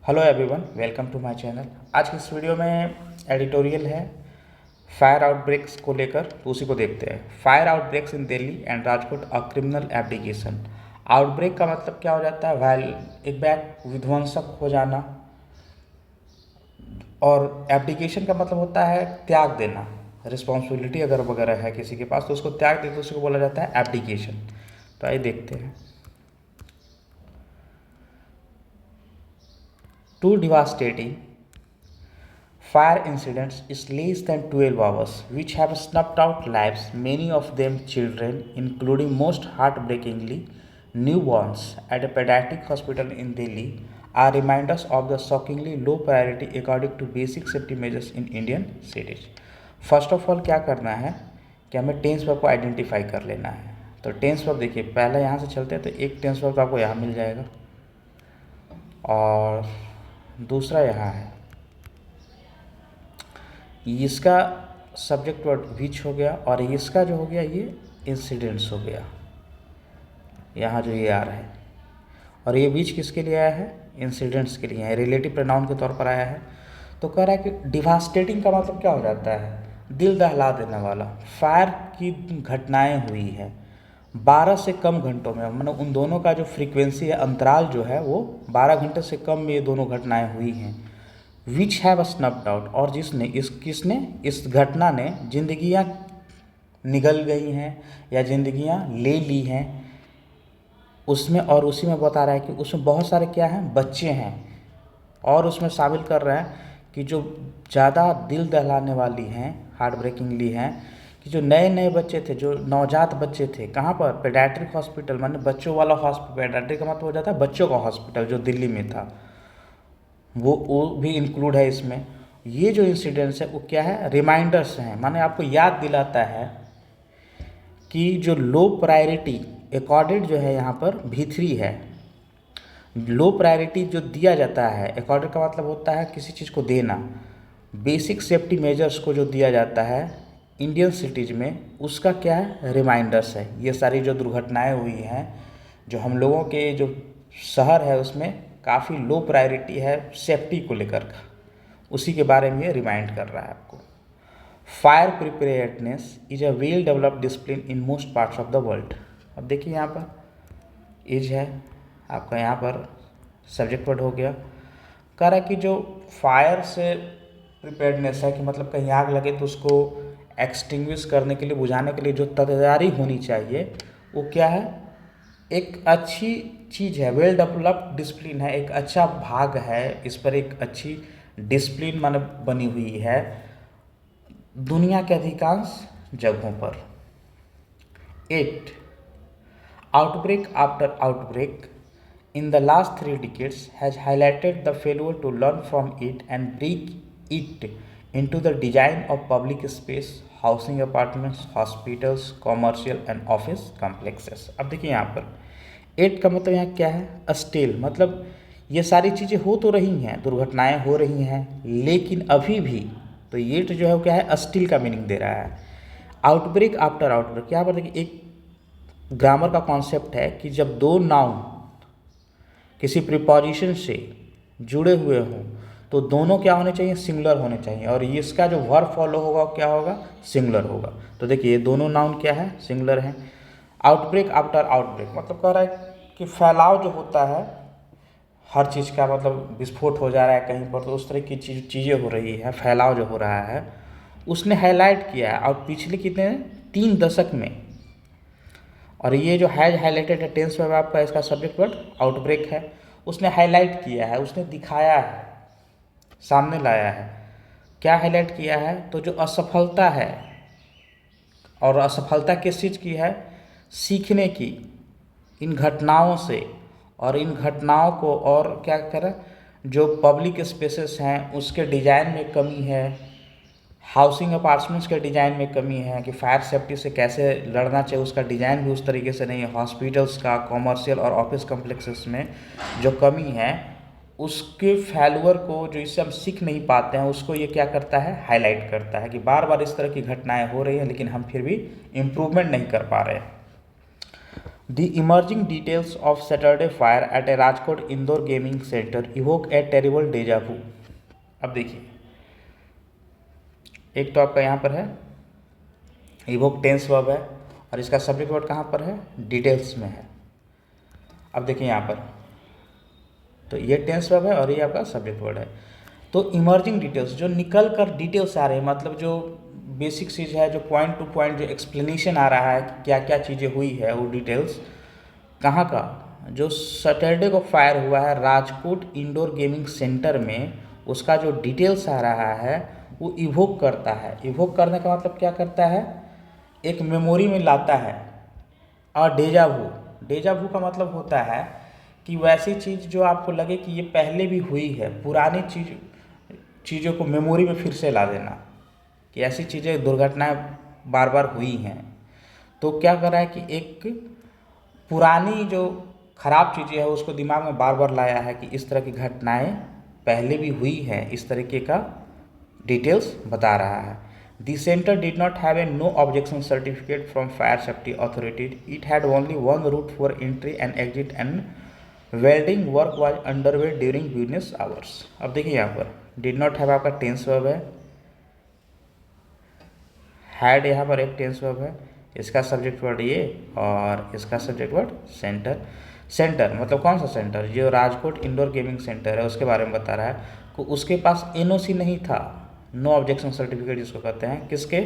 Hello everyone, welcome to my channel. आज की इस वीडियो में एडिटोरियल है फायर आउटब्रेक्स को लेकर, तो उसी को देखते हैं। Fire outbreaks in Delhi and Rajkot a criminal abdication. Outbreak का मतलब क्या हो जाता है? एक बैग विध्वंसक हो जाना, और एब्डिकेशन का मतलब होता है त्याग देना। रिस्पॉन्सिबिलिटी अगर वगैरह है किसी के पास तो उसको त्याग दे तो उसको बोला जाता है एब्डिकेशन। तो आइए देखते हैं। Two devastating fire incidents is less than 12 hours, which have snuffed out lives, many of them children, including most heartbreakingly newborns, at a pediatric hospital in Delhi, are reminders of the shockingly low priority according to basic safety measures in Indian cities. First of all क्या करना है कि हमें tense verb को identify कर लेना है। तो टेंस वर्ब देखिए, पहले यहाँ से चलते हैं तो एक टेंस वर्ब आपको यहाँ मिल जाएगा और दूसरा यहाँ है। इसका सब्जेक्ट वर्ड विच हो गया और इसका जो हो गया ये इंसिडेंट्स हो गया, यहाँ जो ये आ रहा है। और ये विच किसके लिए आया है? इंसिडेंट्स के लिए है, रिलेटिव प्रोनाउन के तौर पर आया है। तो कह रहा है कि डिवास्टेटिंग का मतलब क्या हो जाता है? दिल दहला देने वाला। फायर की घटनाएं हुई है 12 से कम घंटों में, मतलब उन दोनों का जो फ्रीक्वेंसी है, अंतराल जो है वो 12 घंटे से कम में ये दोनों घटनाएं हुई हैं। विच हैव स्नप्ड आउट, और किसने इस घटना ने जिंदगियां निगल गई हैं या जिंदगियां ले ली हैं उसमें। और उसी में बता रहा है कि उसमें बहुत सारे क्या हैं, बच्चे हैं। और उसमें शामिल कर रहा है कि जो ज़्यादा दिल दहलाने वाली हैं, हार्ट ब्रेकिंगली हैं, कि जो नए नए बच्चे थे, जो नवजात बच्चे थे, कहाँ पर? पेडियाट्रिक हॉस्पिटल, माने बच्चों वाला हॉस्पिटल। पेडियाट्रिक का मतलब हो जाता है बच्चों का हॉस्पिटल, जो दिल्ली में था, वो भी इंक्लूड है इसमें। ये जो इंसिडेंट्स है वो क्या है? रिमाइंडर्स हैं, माने आपको याद दिलाता है कि जो लो प्रायोरिटी अकॉर्डेड जो है यहाँ पर V3 है। लो प्रायोरिटी जो दिया जाता है, अकॉर्डेड का मतलब होता है किसी चीज़ को देना। बेसिक सेफ्टी मेजर्स को जो दिया जाता है इंडियन सिटीज़ में, उसका क्या है? रिमाइंडर्स है। ये सारी जो दुर्घटनाएं हुई हैं, जो हम लोगों के जो शहर है उसमें काफ़ी लो प्रायोरिटी है सेफ्टी को लेकर का, उसी के बारे में ये रिमाइंड कर रहा है आपको। Fire preparedness is a well developed discipline in most parts of the world. अब देखिए यहाँ पर इज है आपका, यहाँ पर सब्जेक्ट वर्ड हो गया। कह रहा है कि जो फायर से प्रिपेयर्डनेस है कि मतलब कहीं आग लगे तो उसको एक्सटिंग्विश करने के लिए, बुझाने के लिए जो तैयारी होनी चाहिए, वो क्या है? एक अच्छी चीज़ है, वेल डेवलप्ड डिसिप्लिन है, एक अच्छा भाग है। इस पर एक अच्छी डिसिप्लिन माने बनी हुई है दुनिया के अधिकांश जगहों पर। 8 outbreak after outbreak in the last 3 decades has highlighted the failure to learn from it and bring it into the design of public space, housing apartments, hospitals, commercial and office complexes। अब देखिए यहाँ पर 8 का मतलब यहाँ क्या है? Still, मतलब ये सारी चीज़ें हो तो रही हैं, दुर्घटनाएं हो रही हैं, लेकिन अभी भी। तो ये जो है वो क्या है? स्टिल का मीनिंग दे रहा है। आउटब्रेक आफ्टर आउटब्रेक, यहाँ पर देखिए एक ग्रामर का कॉन्सेप्ट है कि जब दो नाउन किसी प्रीपोजिशन से जुड़े हुए हों तो दोनों क्या होने चाहिए? सिंगुलर होने चाहिए। और इसका जो वर्ब फॉलो होगा क्या होगा? सिंगुलर होगा। तो देखिए ये दोनों नाउन क्या है? सिंगुलर है। आउटब्रेक आफ्टर आउटब्रेक मतलब कह रहा है कि फैलाव जो होता है हर चीज़ का, मतलब विस्फोट हो जा रहा है कहीं पर, तो उस तरह की चीज़ें हो रही है, फैलाव जो हो रहा है उसने हाईलाइट किया है। और पिछले कितने 3 दशक में, और ये जो हैज हाईलाइटेड है टेंस में आपका, इसका सब्जेक्ट वर्ड आउटब्रेक है, उसने हाईलाइट किया है, उसने दिखाया है, सामने लाया है। क्या हाईलाइट किया है? तो जो असफलता है, और असफलता किस चीज़ की है? सीखने की, इन घटनाओं से। और इन घटनाओं को और क्या करें, जो पब्लिक स्पेसेस हैं उसके डिज़ाइन में कमी है, हाउसिंग अपार्टमेंट्स के डिज़ाइन में कमी है कि फायर सेफ्टी से कैसे लड़ना चाहिए, उसका डिज़ाइन भी उस तरीके से नहीं है। हॉस्पिटल्स का, कॉमर्शियल और ऑफिस कॉम्प्लेक्सेस में जो कमी है, उसके फेल्यूर को, जो इससे हम सीख नहीं पाते हैं, उसको ये क्या करता है? हाईलाइट करता है कि बार बार इस तरह की घटनाएं हो रही हैं लेकिन हम फिर भी इम्प्रूवमेंट नहीं कर पा रहे हैं। The emerging details of Saturday fire at a Rajkot indoor gaming centre evoke a terrible deja vu. अब देखिए, एक तो आपका यहाँ पर है इवोक टेंस वर्ब है और इसका सब्जेक्ट वर्ड कहाँ पर है, डिटेल्स में है। अब देखिए यहाँ पर, तो ये टेंस वर्ब है और ये आपका सब्जेक्ट वर्ड है। तो इमर्जिंग डिटेल्स, जो निकल कर डिटेल्स आ रहे हैं, मतलब जो बेसिक चीज़ है, जो पॉइंट टू पॉइंट जो एक्सप्लेनेशन आ रहा है कि क्या क्या चीज़ें हुई है, वो डिटेल्स कहाँ का, जो सैटरडे को फायर हुआ है राजकोट इंडोर गेमिंग सेंटर में, उसका जो डिटेल्स आ रहा है वो इवोक करता है। इवोक करने का मतलब क्या करता है, एक मेमोरी में लाता है। और डेजा वू, डेजा वू का मतलब होता है कि वैसी चीज़ जो आपको लगे कि ये पहले भी हुई है, पुरानी चीज़ों को मेमोरी में फिर से ला देना, कि ऐसी चीज़ें दुर्घटनाएं बार बार हुई हैं। तो क्या कर रहा है कि एक पुरानी जो खराब चीज़ें हैं उसको दिमाग में बार बार लाया है कि इस तरह की घटनाएं पहले भी हुई हैं, इस तरीके का डिटेल्स बता रहा है। The center did not have a no objection certificate from fire safety authority. It had only one route for entry and exit and welding work was underway during business hours. अब देखिए यहाँ पर did not have आपका tense verb है, had यहाँ पर एक tense verb है, इसका सब्जेक्ट वर्ड ये और इसका सब्जेक्ट वर्ड सेंटर। सेंटर मतलब कौन सा सेंटर, जो राजकोट इंडोर गेमिंग सेंटर है उसके बारे में बता रहा है। तो उसके पास एनओसी नहीं था, नो ऑब्जेक्शन सर्टिफिकेट जिसको कहते हैं, किसके,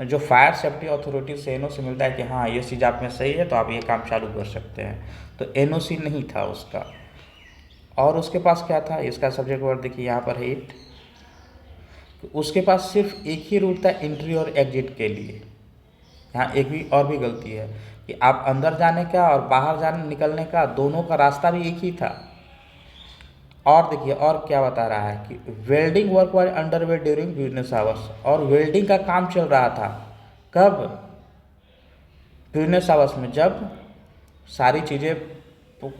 जो फायर सेफ्टी अथॉरिटी से एनओसी मिलता है कि हाँ ये चीज़ आप में सही है तो आप ये काम चालू कर सकते हैं, तो एनओसी नहीं था उसका। और उसके पास क्या था, इसका सब्जेक्ट वर्ड देखिए यहाँ पर है इट, उसके पास सिर्फ एक ही रूट था एंट्री और एग्जिट के लिए। यहाँ एक भी और भी गलती है कि आप अंदर जाने का और बाहर जाने निकलने का दोनों का रास्ता भी एक ही था। और देखिए और क्या बता रहा है कि welding work was underway during business hours, और वेल्डिंग का काम चल रहा था कब, बिजनेस आवर्स में, जब सारी चीज़ें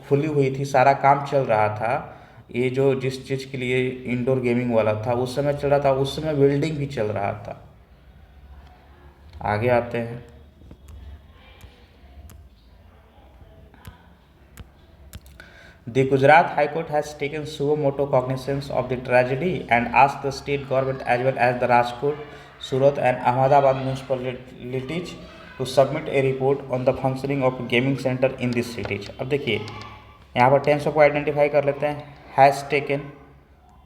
खुली हुई थी, सारा काम चल रहा था। ये जो जिस चीज़ के लिए इंडोर गेमिंग वाला था उस समय चल रहा था, उस समय वेल्डिंग भी चल रहा था। आगे आते हैं, The Gujarat High Court has taken suo motu cognizance of the tragedy and asked the state government as well as the Rajkot, Surat and Ahmedabad municipalities to submit a report on the functioning of gaming center in these cities. अब देखिए यहाँ पर tense को identify कर लेते हैं, has taken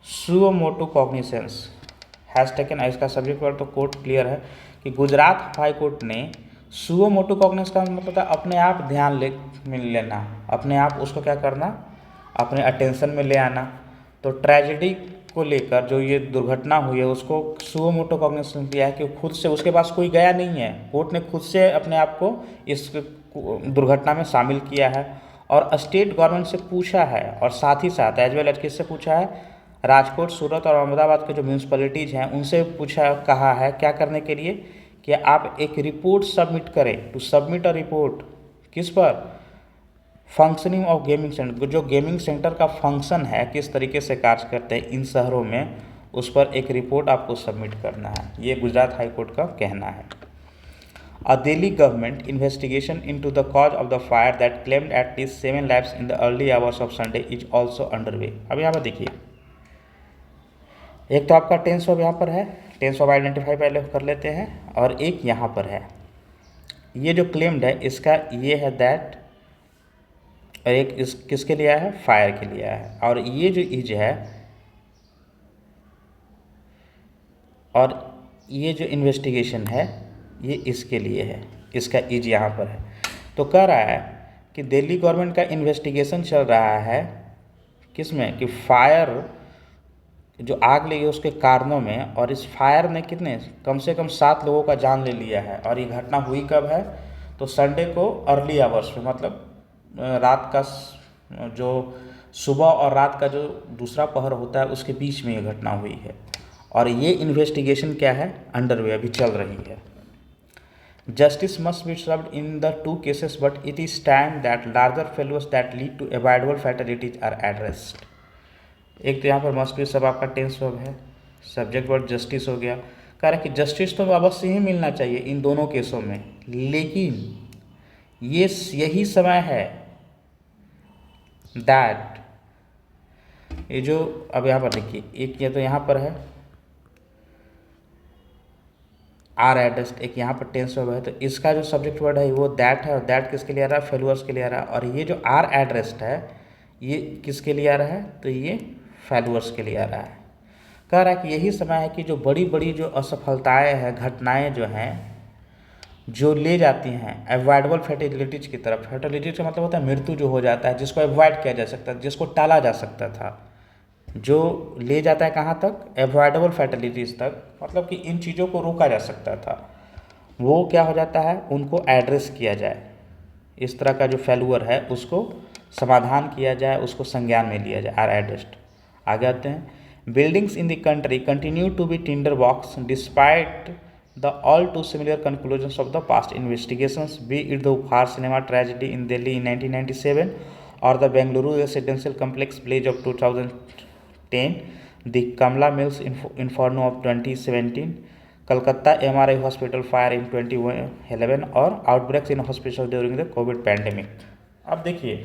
suo motu cognizance, has taken, इसका subject word तो कोर्ट क्लियर है कि गुजरात हाई कोर्ट ने सुओ मोटो कॉग्निस का मतलब है अपने आप ध्यान में लेना, अपने आप उसको क्या करना, अपने अटेंशन में ले आना। तो ट्रेजेडी को लेकर जो ये दुर्घटना हुई है उसको सुओ मोटो कॉग्निस दिया है कि खुद से, उसके पास कोई गया नहीं है, कोर्ट ने खुद से अपने आप को इस दुर्घटना में शामिल किया है और स्टेट गवर्नमेंट से पूछा है, और साथ ही साथ एज वेल एज किससे पूछा है, राजकोट, सूरत और अहमदाबाद के जो म्यूनसिपैलिटीज़ हैं उनसे पूछा, कहा है क्या करने के लिए कि आप एक रिपोर्ट सबमिट करें, टू सबमिट अ रिपोर्ट किस पर, फंक्शनिंग ऑफ गेमिंग सेंटर, जो गेमिंग सेंटर का फंक्शन है किस तरीके से कार्य करते हैं इन शहरों में, उस पर एक रिपोर्ट आपको सबमिट करना है, ये गुजरात हाई कोर्ट का कहना है। A Delhi government investigation into the cause of the fire that claimed at least 7 lives in the early hours of Sunday is also underway. अब यहाँ पर देखिए, एक तो आपका टेंस ऑफ यहाँ पर है, टेंस ऑफ आइडेंटिफाई पहले कर लेते हैं, और एक यहाँ पर है, ये जो क्लेम्ड है इसका ये है दैट, और एक इस किसके लिए है, फायर के लिए है, और ये जो इज है, और ये जो इन्वेस्टिगेशन है ये इसके लिए है, इसका इज यहाँ पर है। तो कह रहा है कि दिल्ली गवर्नमेंट का इन्वेस्टिगेशन चल रहा है किसमें, कि फायर जो आग लगी उसके कारणों में, और इस फायर ने कितने, कम से कम 7 लोगों का जान ले लिया है। और ये घटना हुई कब है, तो संडे को अर्ली आवर्स में, मतलब रात का जो सुबह और रात का जो दूसरा पहर होता है उसके बीच में ये घटना हुई है। और ये इन्वेस्टिगेशन क्या है, अंडरवे, अभी चल रही है। Justice must be served in the 2 cases but it is time that larger failures that lead to avoidable fatalities are addressed. एक तो यहाँ पर मस्ट बी सब आपका टेंस वर्ब है, सब्जेक्ट वर्ड जस्टिस हो गया, कह रहे कि जस्टिस तो अवश्य ही मिलना चाहिए इन दोनों केसों में, लेकिन यही समय है दैट, ये जो अब यहाँ पर देखिए, एक ये तो यहाँ पर है आर एड्रेस्ड, एक यहाँ पर टेंस वर्ब है, तो इसका जो सब्जेक्ट वर्ड है वो दैट है, और दैट किसके लिए आ रहा है, फेलुअर्स के लिए आ रहा है। और ये जो आर एड्रेस्ड है ये किसके लिए आ रहा है, तो ये फेलुअर्स के लिए आ रहा है। कह रहा है कि यही समय है कि जो बड़ी बड़ी जो असफलताएं हैं, घटनाएं जो हैं, जो ले जाती हैं अवॉइडेबल फर्टिलिटीज की तरफ। फर्टिलिटीज का मतलब होता है मृत्यु जो हो जाता है, जिसको अवॉइड किया जा सकता है, जिसको टाला जा सकता था, जो ले जाता है कहाँ तक, एवॉइडेबल फर्टिलिटीज तक, मतलब कि इन चीज़ों को रोका जा सकता था, वो क्या हो जाता है, उनको एड्रेस किया जाए। इस तरह का जो फेलुअर है उसको समाधान किया जाए, उसको संज्ञान में लिया जाए, आर एड्रेस्ड। आगे आते हैं, buildings in the country continue to be tinder box despite the all too similar conclusions of the past investigations, be it the Uphaar cinema tragedy in Delhi in 1997 और the Bengaluru residential complex blaze of 2010, the Kamala mills inferno of 2017, Calcutta MRI hospital fire in 2011 और outbreaks in hospital during the covid pandemic. अब देखिए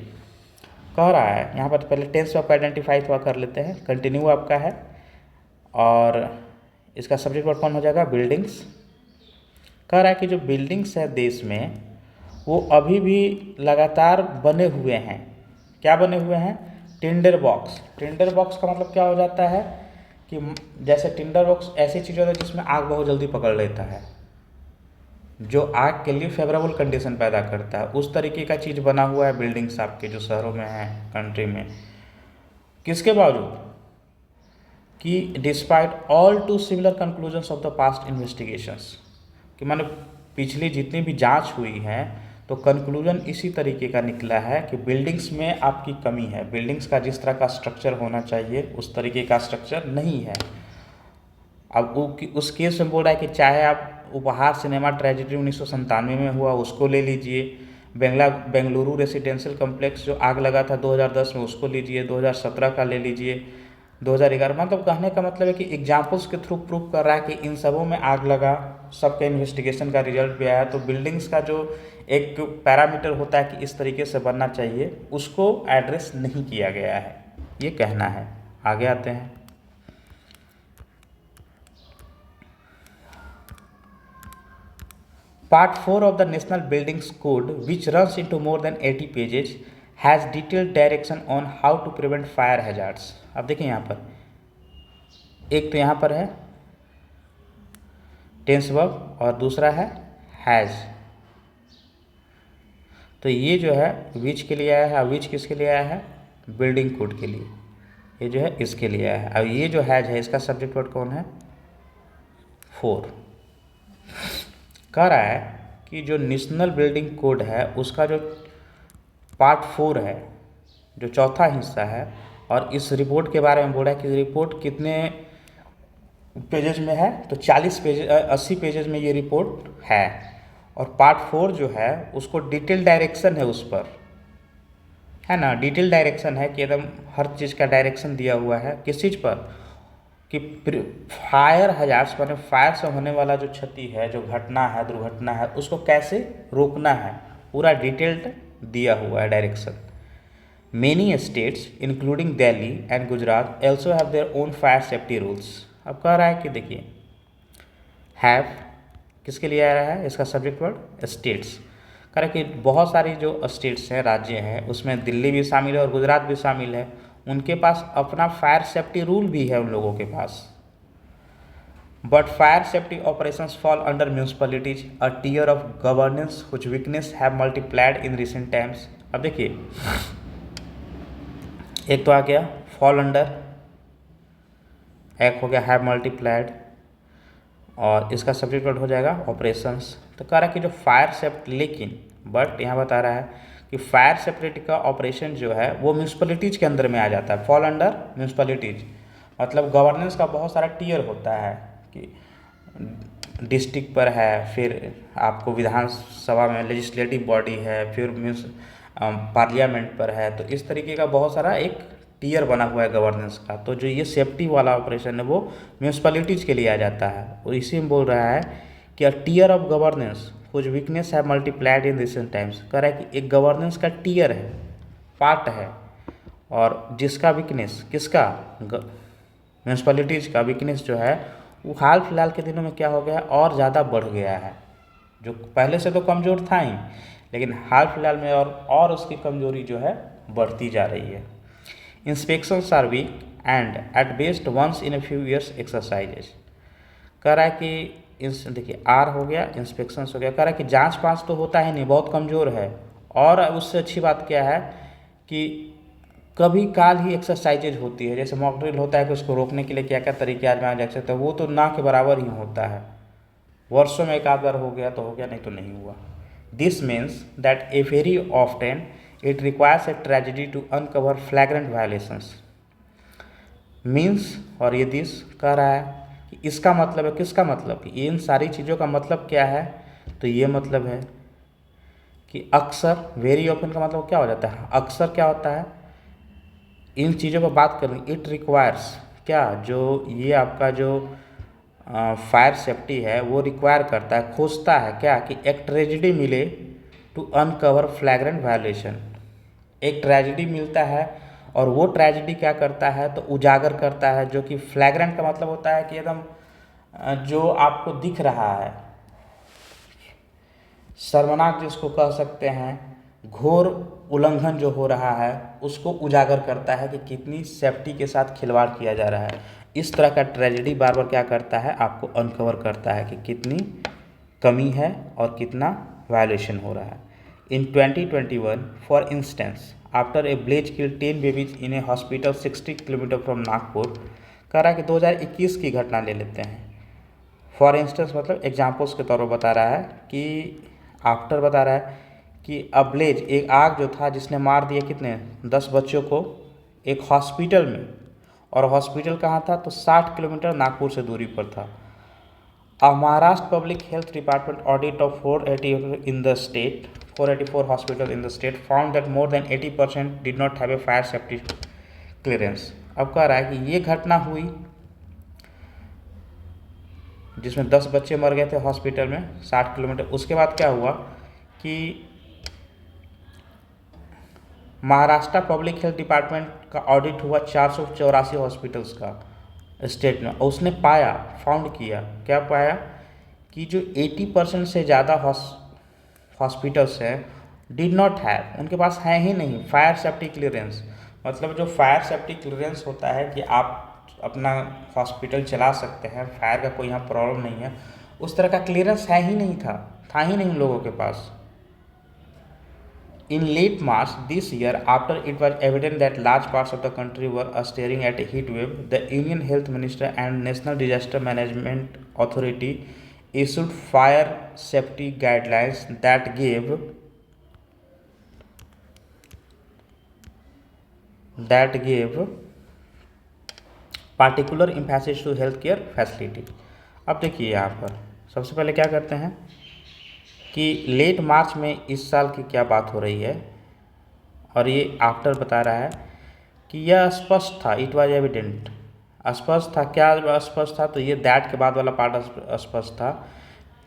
कह रहा है यहाँ पर, पहले टेंस आपका आइडेंटिफाई थोड़ा कर लेते हैं। कंटिन्यू आपका है और इसका सब्जेक्ट वर्ड कौन हो जाएगा, बिल्डिंग्स। कह रहा है कि जो बिल्डिंग्स है देश में वो अभी भी लगातार बने हुए हैं। क्या बने हुए हैं, टिंडर बॉक्स। टिंडर बॉक्स का मतलब क्या हो जाता है कि जैसे टिंडर बॉक्स ऐसी चीज़ होती है जिसमें आग बहुत जल्दी पकड़ लेता है, जो आग के लिए फेवरेबल कंडीशन पैदा करता है, उस तरीके का चीज़ बना हुआ है बिल्डिंग्स आपके जो शहरों में है, कंट्री में। किसके बावजूद कि despite all too similar conclusions of the past investigations, कि माने पिछली जितनी भी जांच हुई है तो कंक्लूजन इसी तरीके का निकला है कि बिल्डिंग्स में आपकी कमी है, बिल्डिंग्स का जिस तरह का स्ट्रक्चर होना चाहिए उस तरीके का स्ट्रक्चर नहीं है। अब उस केस में बोल रहा है कि चाहे आप उपहार सिनेमा ट्रेजेडी 1997 में हुआ उसको ले लीजिए, बेंगलुरु रेसिडेंशियल कॉम्प्लेक्स जो आग लगा था 2010 में उसको लीजिए, 2017 का ले लीजिए, 2011, मतलब कहने का मतलब है कि एग्जाम्पल्स के थ्रू प्रूफ कर रहा है कि इन सबों में आग लगा, सबके इन्वेस्टिगेशन का रिजल्ट भी आया। तो बिल्डिंग्स का जो एक पैरामीटर होता है कि इस तरीके से बनना चाहिए, उसको एड्रेस नहीं किया गया है, ये कहना है। आगे आते हैं, Part 4 of the National Buildings Code, which runs into more than 80 pages, has detailed direction on how to prevent fire hazards. अब देखिए यहाँ पर एक तो यहाँ पर है टेंस वर्ब और दूसरा है हैज़। तो ये जो है विच के लिए आया है, विच किसके लिए आया है, बिल्डिंग कोड के लिए, ये जो है इसके लिए आया है। अब ये जो हैज है इसका सब्जेक्ट वर्ड कौन है, 4। कह रहा है कि जो नेशनल बिल्डिंग कोड है उसका जो पार्ट 4 है, जो चौथा हिस्सा है, और इस रिपोर्ट के बारे में बोल रहा है कि रिपोर्ट कितने पेजेज में है, तो 80 पेजेज में ये रिपोर्ट है। और पार्ट 4 जो है उसको डिटेल डायरेक्शन है उस पर, है ना, डिटेल डायरेक्शन है कि एकदम हर चीज़ का डायरेक्शन दिया हुआ है। किस चीज़ पर, कि फायर हजार्ड्स माने फायर से होने वाला जो क्षति है, जो घटना है, दुर्घटना है, उसको कैसे रोकना है, पूरा डिटेल्ड दिया हुआ है direction. Many states including Delhi and Gujarat also have their own fire safety rules. अब कह रहा है कि देखिए हैव किसके लिए आ रहा है, इसका सब्जेक्ट वर्ड स्टेट्स। कह रहा है कि बहुत सारी जो स्टेट्स हैं, राज्य हैं, उसमें दिल्ली भी शामिल है और गुजरात भी शामिल है, उनके पास अपना फायर सेफ्टी रूल भी है उन लोगों के पास। But fire safety operations fall under municipalities, a tier of governance which weakness have multiplied in recent times. अब देखिए एक तो आ गया फॉल अंडर, एक हो गया हैव मल्टीप्लाइड, और इसका सब्जेक्ट वर्ड हो जाएगा ऑपरेशंस। तो कह रहा है कि जो फायर सेफ्टी, लेकिन बट यहाँ बता रहा है कि फायर सेफ्टी का ऑपरेशन जो है वो म्यूनसिपैलिटीज़ के अंदर में आ जाता है, फॉल अंडर म्यूनसिपैलिटीज़। मतलब गवर्नेंस का बहुत सारा टियर होता है कि डिस्ट्रिक्ट पर है, फिर आपको विधानसभा में लेजिस्लेटिव बॉडी है, फिर पार्लियामेंट पर है, तो इस तरीके का बहुत सारा एक टियर बना हुआ है गवर्नेंस का। तो जो ये सेफ्टी वाला ऑपरेशन है वो म्यूनसिपैलिटीज़ के लिए आ जाता है, और इसी में बोल रहा है कि a tier of governance whose weakness है मल्टीप्लाइड इन रिसेंट टाइम्स। कह रहा है कि एक गवर्नेंस का टीयर है, पार्ट है, और जिसका वीकनेस, किसका, म्यूनसिपैलिटीज का वीकनेस जो है वो हाल फिलहाल के दिनों में क्या हो गया है, और ज़्यादा बढ़ गया है। जो पहले से तो कमज़ोर था ही, लेकिन हाल फिलहाल में और उसकी कमजोरी जो है बढ़ती जा रही है। Inspections are weak and at best once in a few years exercises. कह रहा है कि देखिए आर हो गया, इंस्पेक्शंस हो गया। कह रहा है कि जांच पाँच तो होता है नहीं, बहुत कमज़ोर है। और उससे अच्छी बात क्या है कि कभी काल ही एक्सरसाइजेज होती है, जैसे मॉक ड्रिल होता है कि उसको रोकने के लिए क्या क्या तरीके आजमाए जा सकते हैं, वो तो ना के बराबर ही होता है। वर्षों में एक आध बार हो गया तो हो गया, नहीं तो नहीं हुआ। This means that a very often it requires a tragedy to uncover flagrant violations. Means, और ये दिस कह रहा है कि इसका मतलब है, किसका मतलब, कि इन सारी चीज़ों का मतलब क्या है, तो ये मतलब है कि अक्सर, वेरी ऑफन का मतलब क्या हो जाता है, अक्सर क्या होता है, इन चीज़ों पर बात करेंगे। इट रिक्वायर्स क्या, जो ये आपका जो फायर सेफ्टी है वो रिक्वायर करता है, खोजता है क्या, कि एक ट्रेजेडी मिले टू अनकवर फ्लैग्रेंट वायलेशन। एक ट्रेजेडी मिलता है और वो ट्रेजेडी क्या करता है, तो उजागर करता है, जो कि फ्लैग्रेंट का मतलब होता है कि एकदम जो आपको दिख रहा है, शर्मनाक जिसको कह सकते हैं, घोर उल्लंघन जो हो रहा है उसको उजागर करता है कि कितनी सेफ्टी के साथ खिलवाड़ किया जा रहा है। इस तरह का ट्रेजेडी बार बार क्या करता है, आपको अनकवर करता है कि कितनी कमी है और कितना वायलेशन हो रहा है। In 2021 for instance after a blaze kill 10 babies in a hospital 60 kilometre from Nagpur. कह रहा है कि 2021 की घटना ले लेते हैं। फॉर इंस्टेंस मतलब एग्जाम्पल्स के तौर पर बता रहा है कि आफ्टर बता रहा है कि अब्लेज, एक आग जो था जिसने मार दिया कितने, 10 बच्चों को एक हॉस्पिटल में, और हॉस्पिटल कहाँ था, तो 60 किलोमीटर नागपुर से दूरी पर था। A Maharashtra Public Health Department audit of 484 hospitals in the state found that more than 80% did not have a fire safety clearance। अब कह रहा है कि ये घटना हुई जिसमें 10 बच्चे मर गए थे हॉस्पिटल में 60 किलोमीटर। उसके बाद क्या हुआ कि महाराष्ट्र पब्लिक हेल्थ डिपार्टमेंट का ऑडिट हुआ 484 हॉस्पिटल्स का स्टेट में, और उसने पाया, फाउंड किया, क्या पाया, कि जो 80% से ज़्यादा हॉस्पिटल्स हैं डिड नॉट हैव, उनके पास है ही नहीं फायर सेफ्टी क्लियरेंस। मतलब जो फायर सेफ्टी क्लियरेंस होता है कि आप अपना हॉस्पिटल चला सकते हैं, फायर का कोई यहाँ प्रॉब्लम नहीं है, उस तरह का क्लियरेंस है ही नहीं था ही नहीं लोगों के पास। In late March this year, after it was evident that large parts of the country were staring at a heat wave, the Union Health Minister and National Disaster Management Authority issued fire safety guidelines that gave particular emphasis to healthcare facility। अब देखिए यहाँ पर सबसे पहले क्या करते हैं कि लेट मार्च में इस साल की क्या बात हो रही है, और ये आफ्टर बता रहा है कि यह स्पष्ट था, इट वाज एविडेंट, स्पष्ट था। क्या स्पष्ट था, तो ये दैट के बाद वाला पार्ट स्पष्ट था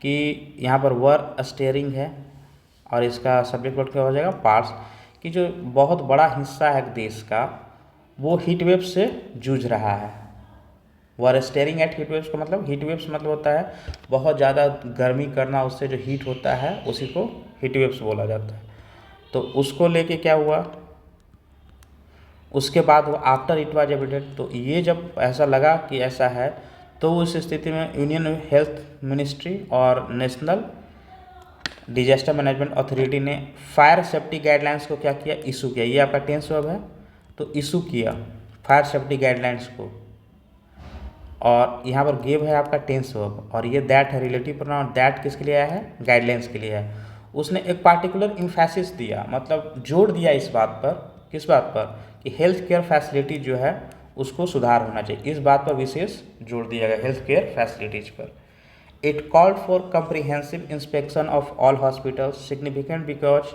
कि यहाँ पर वर स्टेयरिंग है, और इसका सब्जेक्ट वर्ड क्या हो जाएगा, पार्ट्स, कि जो बहुत बड़ा हिस्सा है देश का वो हीट वेव से जूझ रहा है। वर स्टेयरिंग एट हीट वेव्स का मतलब, हीट वेव्स मतलब होता है बहुत ज़्यादा गर्मी करना, उससे जो हीट होता है उसी को हीट वेव्स बोला जाता है। तो उसको लेके क्या हुआ, उसके बाद वो आफ्टर इट वाज एविडेंट, तो ये जब ऐसा लगा कि ऐसा है, तो उस स्थिति में यूनियन हेल्थ मिनिस्ट्री और नेशनल डिजास्टर मैनेजमेंट अथॉरिटी ने फायर सेफ्टी गाइडलाइंस को क्या किया, इशू किया। ये आपका टेंस वर्ब है, तो इशू किया फायर सेफ्टी गाइडलाइंस को, और यहाँ पर गिव है आपका टेंस वर्ब, और ये दैट है रिलेटिव प्रोनाउन। दैट किसके लिए आया है, गाइडलाइंस के लिए है। उसने एक पार्टिकुलर इम्फेसिस दिया, मतलब जोड़ दिया इस बात पर, किस बात पर, कि हेल्थ केयर फैसिलिटी जो है उसको सुधार होना चाहिए, इस बात पर विशेष जोड़ दिया गया हेल्थ केयर फैसिलिटीज पर। It called for comprehensive inspection of all hospitals, significant because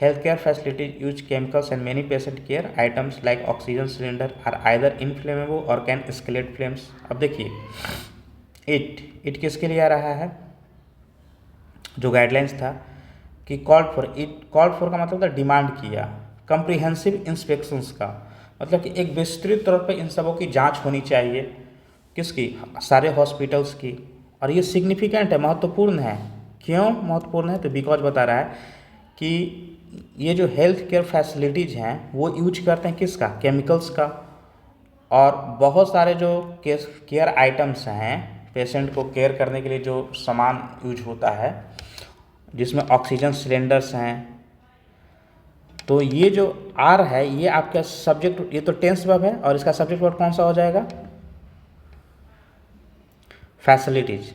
healthcare facilities use chemicals and many patient care items like oxygen cylinder are either inflammable or can escalate flames। अब देखिए it किसके लिए आ रहा है, जो guidelines था कि called for का मतलब था डिमांड किया, कम्प्रिहेंसिव इंस्पेक्शंस का मतलब कि एक विस्तृत तौर पर इन सबों की जांच होनी चाहिए, किसकी, सारे हॉस्पिटल्स की। और ये सिग्निफिकेंट है, महत्वपूर्ण है। क्यों महत्वपूर्ण है? तो बिकॉज बता रहा है कि ये जो हेल्थ केयर फैसिलिटीज़ हैं वो यूज करते हैं किसका, केमिकल्स का। और बहुत सारे जो केयर आइटम्स हैं, पेशेंट को केयर करने के लिए जो सामान यूज होता है, जिसमें ऑक्सीजन सिलेंडर्स हैं। तो ये जो आर है ये आपका सब्जेक्ट, ये तो टेंस वर्ब है और इसका सब्जेक्ट वर्ब कौन सा हो जाएगा, फैसिलिटीज।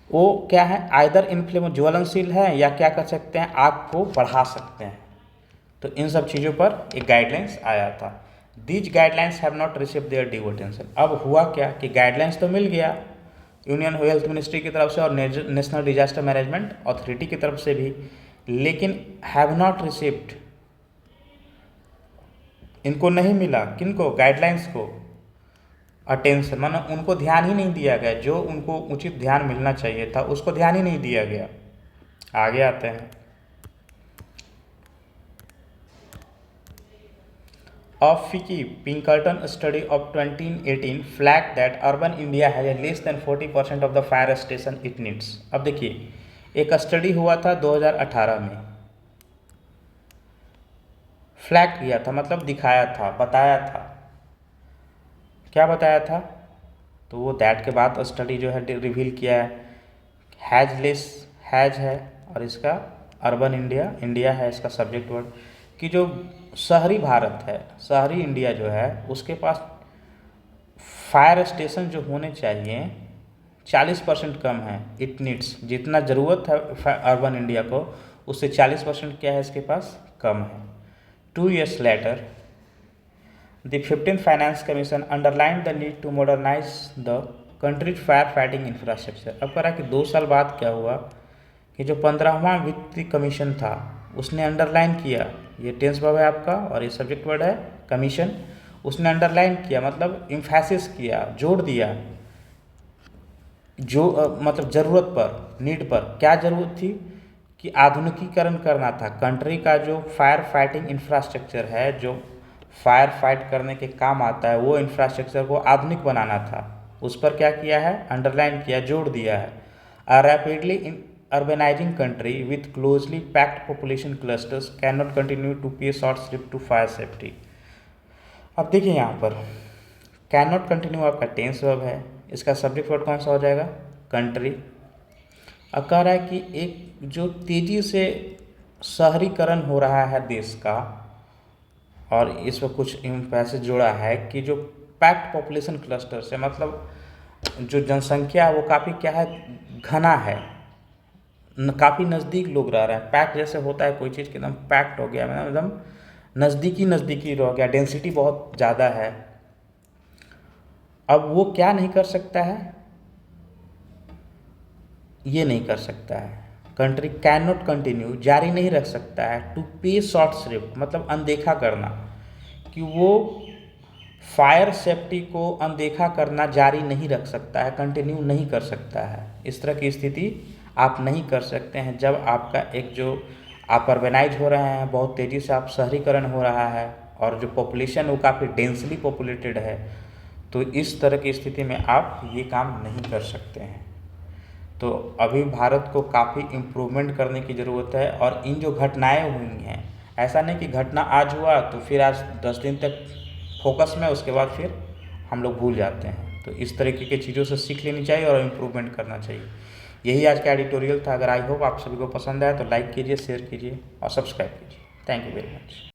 वो क्या है, आइदर इन्फ्लेमेबल, ज्वलनशील है, या क्या कर सकते हैं, आग को बढ़ा सकते हैं। तो इन सब चीज़ों पर एक गाइडलाइंस आया था। These guidelines have not receive there due attention. अब हुआ क्या कि गाइडलाइंस तो मिल गया यूनियन हेल्थ मिनिस्ट्री की तरफ से और नेशनल डिजास्टर मैनेजमेंट अथॉरिटी की तरफ से भी, लेकिन हैव नॉट रिसीव्ड, इनको नहीं मिला, किनको, गाइडलाइंस को अटेंशन, मानो उनको ध्यान ही नहीं दिया गया, जो उनको उचित ध्यान मिलना चाहिए था उसको ध्यान ही नहीं दिया गया। आगे आते हैं। A Ficky Pinkerton study of 2018 flagged that urban India has a less than 40% of the fire station it needs। अब देखिए, एक स्टडी हुआ था 2018 में, फ्लैग किया था मतलब दिखाया था, बताया था। क्या बताया था? तो वो दैट के बाद स्टडी जो है रिवील किया है, हैज है और इसका अर्बन इंडिया है इसका सब्जेक्ट वर्ड, कि जो शहरी भारत है, शहरी इंडिया जो है उसके पास फायर स्टेशन जो होने चाहिए 40% कम है। इट नीड्स, जितना ज़रूरत है अर्बन इंडिया को उससे 40% क्या है इसके पास, कम है। 2 years later the 15th Finance Commission underlined the need to modernize the country's firefighting infrastructure। अब कह रहा कि 2 साल बाद क्या हुआ कि जो 15वां वित्तीय कमीशन था उसने अंडरलाइन किया, ये टेंस वर्ब है आपका और ये सब्जेक्ट वर्ड है कमीशन, उसने अंडरलाइन किया मतलब इम्फेसिस किया, जोड़ दिया, जो मतलब ज़रूरत पर, नीड पर। क्या ज़रूरत थी कि आधुनिकीकरण करना था कंट्री का, जो फायर फाइटिंग इंफ्रास्ट्रक्चर है, जो फायर फाइट करने के काम आता है, वो इंफ्रास्ट्रक्चर को आधुनिक बनाना था। उस पर क्या किया है, अंडरलाइन किया, जोड़ दिया है। अ rapidly urbanizing country with closely packed population clusters cannot continue to pay short shrift to fire safety। अब देखिए यहाँ पर cannot continue आपका टेंस वर्ब है, इसका सब्जेक्ट वर्ड कौन सा हो जाएगा, कंट्री। अब कह रहा है कि एक जो तेज़ी से शहरीकरण हो रहा है देश का, और इस पर कुछ पैसेज जोड़ा है कि जो पैक्ड पॉपुलेशन क्लस्टर से, मतलब जो जनसंख्या है वो काफ़ी क्या है, घना है, काफ़ी नज़दीक लोग रह रहे हैं। पैक जैसे होता है कोई चीज़ कि एकदम पैक्ड हो गया, मतलब एकदम नज़दीकी रह गया, डेंसिटी बहुत ज़्यादा है। अब वो क्या नहीं कर सकता है, ये नहीं कर सकता है, कंट्री कैन नॉट कंटिन्यू, जारी नहीं रख सकता है, टू पे शॉर्ट श्रिफ्ट मतलब अनदेखा करना, कि वो फायर सेफ्टी को अनदेखा करना जारी नहीं रख सकता है, कंटिन्यू नहीं कर सकता है। इस तरह की स्थिति आप नहीं कर सकते हैं जब आपका एक जो आप अर्बेनाइज हो रहे हैं, बहुत तेज़ी से आप शहरीकरण हो रहा है और जो पॉपुलेशन वो काफ़ी डेंसली पॉपुलेटेड है, तो इस तरह की स्थिति में आप ये काम नहीं कर सकते हैं। तो अभी भारत को काफ़ी इम्प्रूवमेंट करने की ज़रूरत है। और इन जो घटनाएं हुई हैं, ऐसा नहीं कि घटना आज हुआ तो फिर आज 10 दिन तक फोकस में, उसके बाद फिर हम लोग भूल जाते हैं। तो इस तरीके की चीज़ों से सीख लेनी चाहिए और इम्प्रूवमेंट करना चाहिए। यही आज का एडिटोरियल था। अगर आई होप आप सभी को पसंद आया तो लाइक कीजिए, शेयर कीजिए और सब्सक्राइब कीजिए। Thank you very much.